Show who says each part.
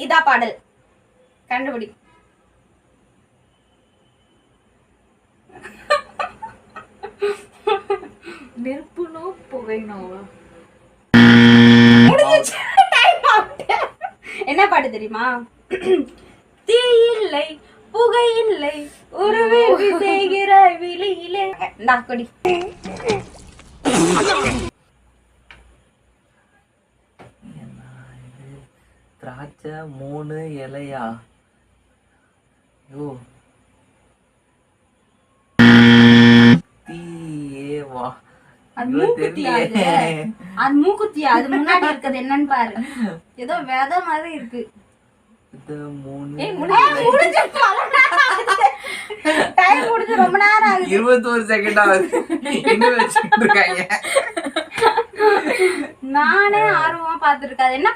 Speaker 1: இதா பாடல் கண்டுபிடி.
Speaker 2: நெருப்புனோ புகைனோவா?
Speaker 1: என்ன பாட்டு தெரியுமா? தீ இல்லை புகை இல்லை ஒரு வேள்வி செய்கிறாய் வெளியிலே. கொடி.
Speaker 3: திராட்சை 3 இலையா? ஐயோ தீயேவா?
Speaker 1: அது மூக்குத்தியா? அது மூக்குத்தியா? அது முன்னாடி இருக்குது என்னன்னு பாரு. ஏதோ விதை மாதிரி இருக்கு.
Speaker 3: இது 3
Speaker 1: டைம் முடிஞ்சு ரொம்ப நேரம் ஆகுது.
Speaker 3: 21 செகண்ட் ஆகுது. இன்னும் வச்சிட்டு இருக்காங்க.
Speaker 1: நானே ஆர்வமா பாத்துருக்கேன். என்ன